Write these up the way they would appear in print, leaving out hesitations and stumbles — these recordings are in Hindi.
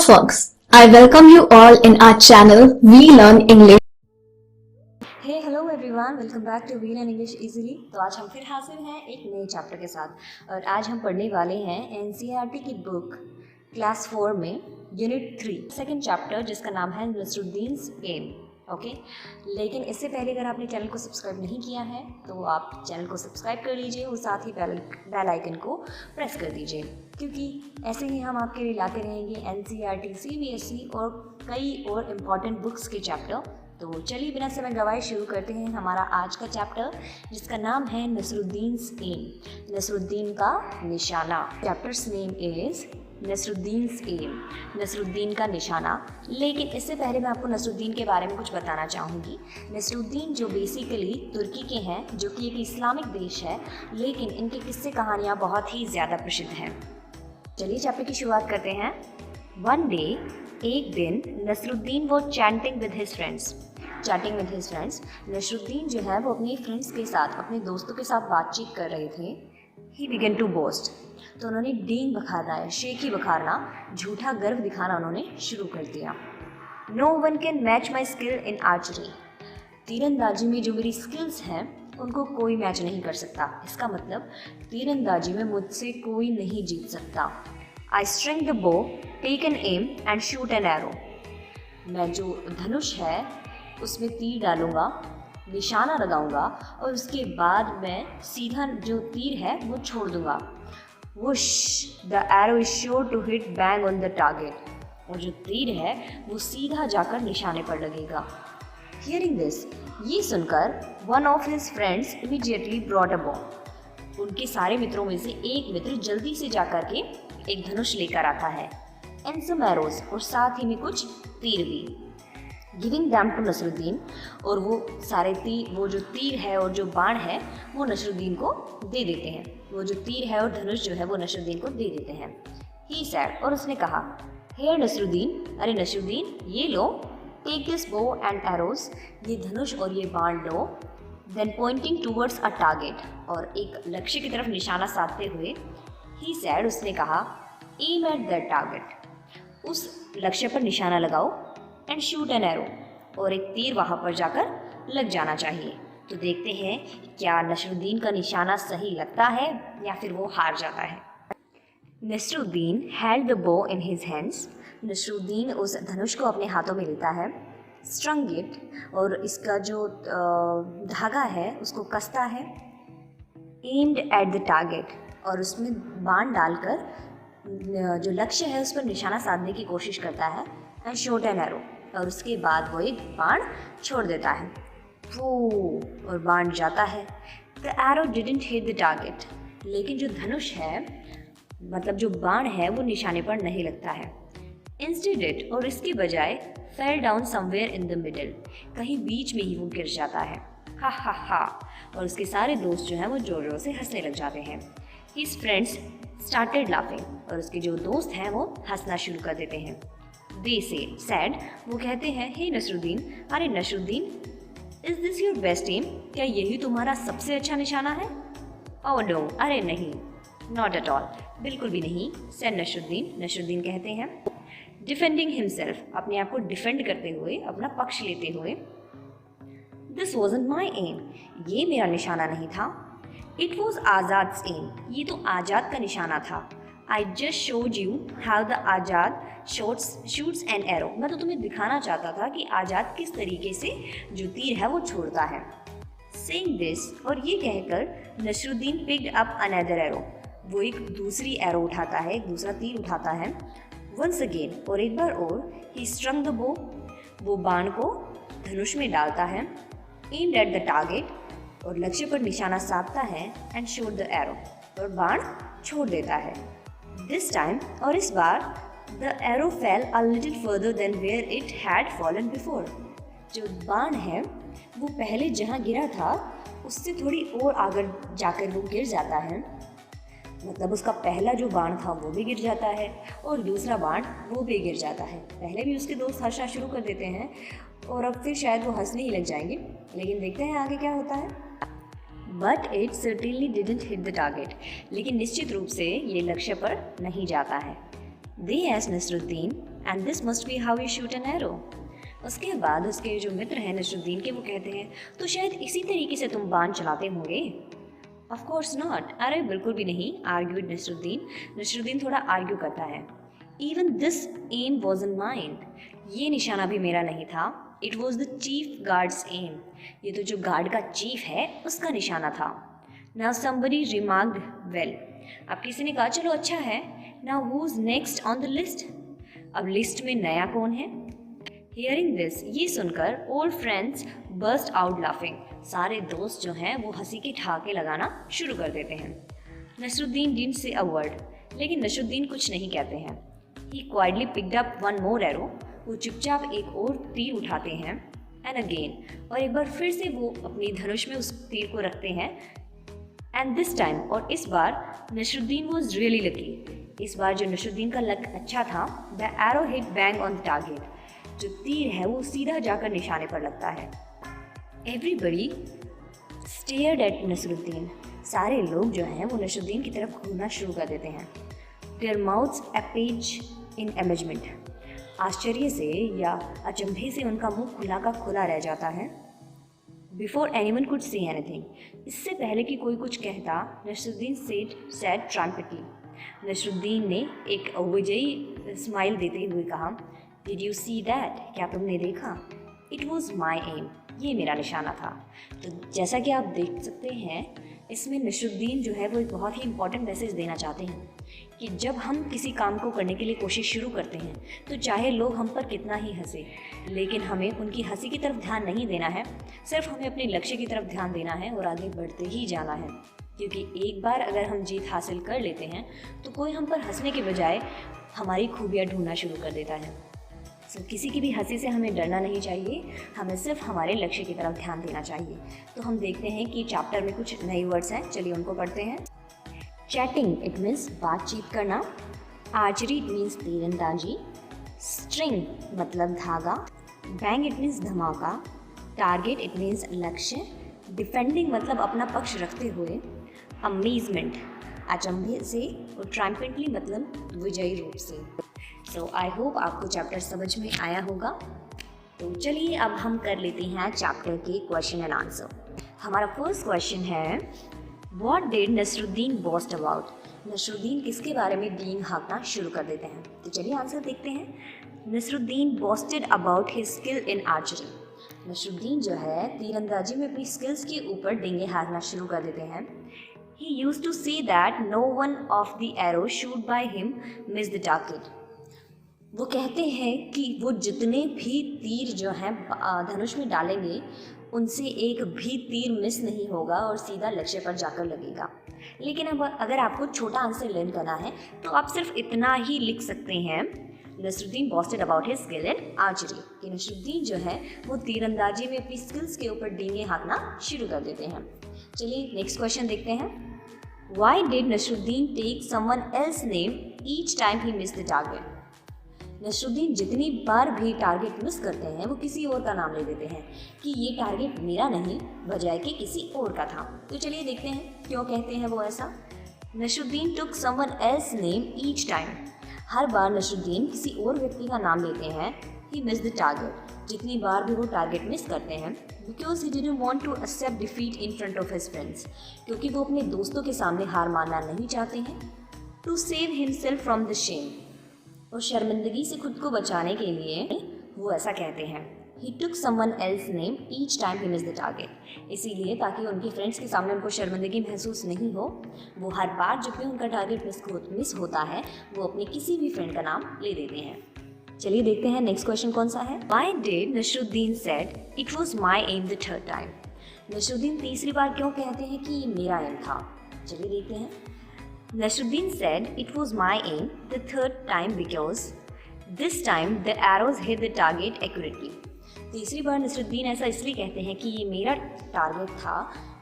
folks, I welcome you all in our channel We Learn English. Hey hello everyone, welcome back to we learn English easily. तो आज हम फिर हाजिर हैं एक नए चैप्टर के साथ और आज हम पढ़ने वाले हैं एनसीईआरटी की बुक क्लास 4 में यूनिट 3 सेकंड चैप्टर जिसका नाम है नसरुद्दीन्स एम। ओके, लेकिन इससे पहले अगर आपने चैनल को सब्सक्राइब नहीं किया है तो आप चैनल को सब्सक्राइब कर लीजिए और साथ ही बेल आइकन को प्रेस कर दीजिए, क्योंकि ऐसे ही हम आपके लिए लाते रहेंगे एनसीईआरटी, सीबीएसई और कई और इम्पॉर्टेंट बुक्स के चैप्टर। तो चलिए बिना समय गवाए शुरू करते हैं हमारा आज का चैप्टर जिसका नाम है नसरुद्दीन्स एम, नसरुद्दीन का निशाना। Chapter's name is Nasruddin's aim, Nasruddin का निशाना। लेकिन इससे पहले मैं आपको नसरुद्दीन के बारे में कुछ बताना चाहूँगी। नसरुद्दीन जो बेसिकली तुर्की के हैं, जो कि एक इस्लामिक देश है, लेकिन इनके किस्से कहानियाँ बहुत ही ज़्यादा प्रसिद्ध हैं। चलिए चैप्टर की शुरुआत करते हैं। वन डे, एक दिन, नसरुद्दीन वो chatting with his friends, Nasruddin जो है वो अपने फ्रेंड्स के साथ, अपने दोस्तों के साथ बातचीत कर रहे थे। ही बिगन टू बोस्ट, तो उन्होंने डींग बखारना है, शेखी बखारना, झूठा गर्व दिखाना उन्होंने शुरू कर दिया। No one can match my skill in archery, तीरंदाजी में जो मेरी स्किल्स हैं उनको कोई मैच नहीं कर सकता। इसका मतलब तीरंदाजी में मुझसे कोई नहीं जीत सकता। I string the bow, take an aim and shoot an arrow, मैं जो धनुष है उसमें तीर डालूंगा, निशाना लगाऊंगा और उसके बाद मैं सीधा जो तीर है वो छोड़ दूंगा। Whoosh, the arrow is sure to hit bang on the target, और जो तीर है वो सीधा जाकर निशाने पर लगेगा। हियरिंग दिस, ये सुनकर one of his friends immediately brought a बो, उनके सारे मित्रों में से एक मित्र जल्दी से जाकर के एक धनुष लेकर आता है, एंड सम एरोज, और साथ ही में कुछ तीर भी। गिविंग दैम टू नसरुद्दीन, और वो सारे तीर, वो जो तीर है और जो बाण है वो नसरुद्दीन को दे देते हैं। वो जो तीर है और धनुष जो है वो नसरुद्दीन को दे देते हैं। ही सैड, और उसने कहा, हे नसरुद्दीन, अरे नसरुद्दीन ये लो, take this bow and arrows, ये धनुष और ये बाण लो। Then pointing towards a target, और एक लक्ष्य की तरफ निशाना साधते हुए ही सैड, उसने कहा, एम एट दैट टारगेट, उस लक्ष्य पर निशाना लगाओ, एंड शूट एन एरो, और एक तीर वहाँ पर जाकर लग जाना चाहिए। तो देखते हैं क्या नसरुद्दीन का निशाना सही लगता है या फिर वो हार जाता है। नसरुद्दीन हेल्ड द बो इन हिज हैंड्स, नसरुद्दीन उस धनुष को अपने हाथों में लेता है। स्ट्रंग इट, और इसका जो धागा है उसको कसता है। एम्ड एट द टारगेट, और उसमें बाण डालकर जो लक्ष्य है उस पर निशाना साधने की कोशिश करता है। एंड शॉट एन एरो, और उसके बाद वो एक बाण छोड़ देता है। वो, और बाण जाता है। The arrow didn't hit the target, लेकिन जो धनुष है, मतलब जो बाण है, वो निशाने पर नहीं लगता है। इंस्टेड इट, और इसके बजाय fell down somewhere in the middle, कहीं बीच में ही वो गिर जाता है। हा हा हा, और उसके सारे दोस्त जो हैं वो जोर जोर से हंसने लग जाते हैं। हिज फ्रेंड्स स्टार्टेड लाफिंग, और उसके जो दोस्त हैं वो हंसना शुरू कर देते हैं। दे से सैड, वो कहते हैं, हे नसरुद्दीन, अरे Nasruddin, is this your best aim, क्या यही तुम्हारा सबसे अच्छा निशाना है? ओह नो, अरे नहीं, नॉट एट ऑल, बिल्कुल भी नहीं, सैड नसरुद्दीन, नसरुद्दीन कहते हैं। डिफेंडिंग हिमसेल्फ, अपने आप को डिफेंड करते हुए, अपना पक्ष लेते हुए। दिस वॉजंट माई एम, ये मेरा निशाना नहीं था। इट वॉज आज़ाद्स एम, ये तो आज़ाद का निशाना था। I just showed you how the Azad shoots N arrow, मैं तो तुम्हें दिखाना चाहता था कि आज़ाद किस तरीके से जो तीर है वो छोड़ता है। सेइंग दिस, और ये कहकर Nasruddin picked up another arrow, वो एक दूसरी एरो उठाता है, एक दूसरा तीर उठाता है। वंस अगेन, और एक बार और, ही स्ट्रंग द बो, वो बाण को धनुष में डालता है। एम्ड एट द टारगेट, और लक्ष्य पर निशाना साधता है। एंड शॉट द एरो, और बाण छोड़ देता है। दिस टाइम, और इस बार, the arrow fell a little further than where it had fallen before, जो बाण है वो पहले जहाँ गिरा था उससे थोड़ी और आगे जाकर वो गिर जाता है। मतलब उसका पहला जो बाण था वो भी गिर जाता है और दूसरा बाण वो भी गिर जाता है। पहले भी उसके दोस्त हंसना शुरू कर देते हैं और अब फिर शायद वो हंसने ही लग जाएंगे, लेकिन देखते हैं आगे क्या होता है। But it certainly didn't hit the target, लेकिन निश्चित रूप से ये लक्ष्य पर नहीं जाता है। They asked Nasruddin, and this must be how you shoot an arrow. उसके बाद उसके जो मित्र हैं नसरुद्दीन के, वो कहते हैं तो शायद इसी तरीके से तुम बाण चलाते होंगे। ऑफ कोर्स नॉट, अरे बिल्कुल भी नहीं, आर्ग्यूड नसरुद्दीन। नसरुद्दीन थोड़ा आर्ग्यू करता है। Even this aim was in mind, ये निशाना भी मेरा नहीं था। It was the chief guard's aim, ये तो जो गार्ड का चीफ है उसका निशाना था। नाउ समबडी रिमार्क्ड वेल, अब किसी ने कहा चलो अच्छा है। Now who is next on the list, अब लिस्ट में नया कौन है। हियरिंग दिस, ये सुनकर old friends burst out laughing, सारे दोस्त जो हैं वो हंसी के ठहाके लगाना शुरू कर देते हैं। Nasruddin didn't say a word, लेकिन नसरुद्दीन कुछ नहीं कहते हैं। He quietly picked up one more arrow, वो चुपचाप एक और तीर उठाते हैं। एंड अगेन, और एक बार फिर से वो अपनी धनुष में उस तीर को रखते हैं। एंड दिस टाइम, और इस बार नसरुद्दीन वॉज रियली लकी, इस बार जो नसरुद्दीन का लक अच्छा था। The arrow hit bang on the target, जो तीर है वो सीधा जाकर निशाने पर लगता है। एवरीबडी स्टेयर्ड एट नसरुद्दीन, सारे लोग जो हैं वो नसरुद्दीन की तरफ घूरना शुरू कर देते हैं। देयर माउथ्स अपेज इन अमेजमेंट, आश्चर्य से या अचंभे से उनका मुंह खुला का खुला रह जाता है। Before anyone could say anything, इससे पहले कि कोई कुछ कहता, नसरुद्दीन सेड ट्रम्पेटली, नसरुद्दीन ने एक विजयी स्माइल देते हुए कहा, डिड यू सी दैट, क्या तुमने देखा। इट वॉज माई एम, ये मेरा निशाना था। तो जैसा कि आप देख सकते हैं, इसमें नसरुद्दीन जो है वो एक बहुत ही इंपॉर्टेंट मैसेज देना चाहते हैं कि जब हम किसी काम को करने के लिए कोशिश शुरू करते हैं तो चाहे लोग हम पर कितना ही हंसे, लेकिन हमें उनकी हंसी की तरफ ध्यान नहीं देना है, सिर्फ हमें अपने लक्ष्य की तरफ ध्यान देना है और आगे बढ़ते ही जाना है। क्योंकि एक बार अगर हम जीत हासिल कर लेते हैं तो कोई हम पर हंसने के बजाय हमारी खूबियाँ ढूंढना शुरू कर देता है। तो किसी की भी हंसी से हमें डरना नहीं चाहिए, हमें सिर्फ हमारे लक्ष्य की तरफ ध्यान देना चाहिए। तो हम देखते हैं कि चैप्टर में कुछ नए वर्ड्स हैं, चलिए उनको पढ़ते हैं। चैटिंग, इट मीन्स बातचीत करना। आर्चरी, इट मीन्स तीरंदाजी। स्ट्रिंग मतलब धागा। बैंग, इट मीन्स धमाका। टारगेट, इट मीन्स लक्ष्य। डिफेंडिंग मतलब अपना पक्ष रखते हुए। अमेजमेंट अचंभे से, और ट्रायम्फेंटली मतलब विजयी रूप से। सो आई होप आपको चैप्टर समझ में आया होगा। तो चलिए अब हम कर लेते हैं चैप्टर के क्वेश्चन एंड आंसर। हमारा फर्स्ट क्वेश्चन है, what did Nasruddin boast about, Nasruddin किसके बारे में डींग हाँकना शुरू कर देते हैं। तो चलिए आंसर देखते हैं। Nasruddin boasted about his skill in archery, Nasruddin जो है तीरंदाजी में अपनी स्किल्स के ऊपर डींगे हाँकना शुरू कर देते हैं। He used to say that no one of the arrows shoot by him missed the target. वो कहते हैं कि वो जितने भी तीर जो हैं धनुष में डालेंगे उनसे एक भी तीर मिस नहीं होगा और सीधा लक्ष्य पर जाकर लगेगा। लेकिन अब अगर आपको छोटा आंसर लर्न करना है तो आप सिर्फ इतना ही लिख सकते हैं, Nasruddin boasted about his skill in archery, कि नसरुद्दीन जो है वो तीरंदाजी में अपनी स्किल्स के ऊपर डींगे हाँकना शुरू कर देते हैं। चलिए नेक्स्ट क्वेश्चन देखते हैं। Why did Nasruddin take someone else's name each time he missed the target? Nasruddin जितनी बार भी टारगेट मिस करते हैं वो किसी और का नाम ले देते हैं कि ये टारगेट मेरा नहीं बजाय कि किसी और का था। तो चलिए देखते हैं क्यों कहते हैं वो ऐसा। Nasruddin took someone else's name each time, हर बार नसरुद्दीन किसी और व्यक्ति का नाम लेते हैं। He missed the target, जितनी बार भी वो टारगेट मिस करते हैं, because he didn't want to accept defeat in front of his friends, क्योंकि वो अपने दोस्तों के सामने हार मानना नहीं चाहते हैं। To save himself from the shame, और शर्मिंदगी से खुद को बचाने के लिए वो ऐसा कहते हैं। He took someone else name each time he missed the target, इसीलिए ताकि उनके फ्रेंड्स के सामने उनको शर्मिंदगी महसूस नहीं हो, वो हर बार जब भी उनका टारगेट मिस होता है वो अपने किसी भी फ्रेंड का नाम ले देते हैं। चलिए देखते हैं नेक्स्ट क्वेश्चन कौन सा है। Why did Nasruddin said it was my aim the third time? Nasruddin तीसरी बार क्यों कहते हैं कि ये मेरा एम था। चलिए देखते हैं। Nasruddin said it was my aim the third time because this time the arrows hit the target accurately. तीसरी बार नसरुद्दीन ऐसा इसलिए कहते हैं कि ये मेरा टारगेट था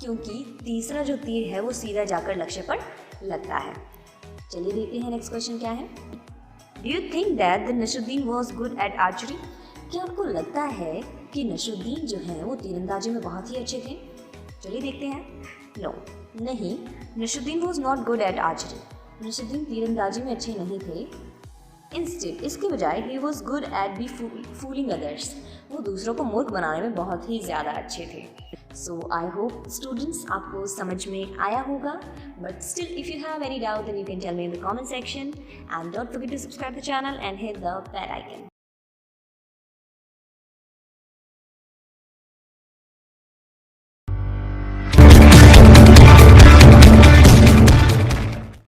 क्योंकि तीसरा जो तीर है वो सीधा जाकर लक्ष्य पर लगता है। चलिए देखते हैं नेक्स्ट क्वेश्चन क्या है। Do you think that the Nasruddin was good at archery? क्या आपको लगता है कि नसरुद्दीन जो है वो तीरंदाजी में बहुत ही अच्छे थे? चलिए देखते हैं। नो, नहीं, Nasruddin was not good at archery. Nasruddin तीरंदाजी में अच्छे नहीं थे। इंस्टेड इसके बजाय he was good at befooling others, वो दूसरों को मूर्ख बनाने में बहुत ही ज़्यादा अच्छे थे. सो आई होप स्टूडेंट्स आपको समझ में आया होगा, but still if you have any doubt then you can tell me in the comment section and don't forget to subscribe the channel and hit the bell icon.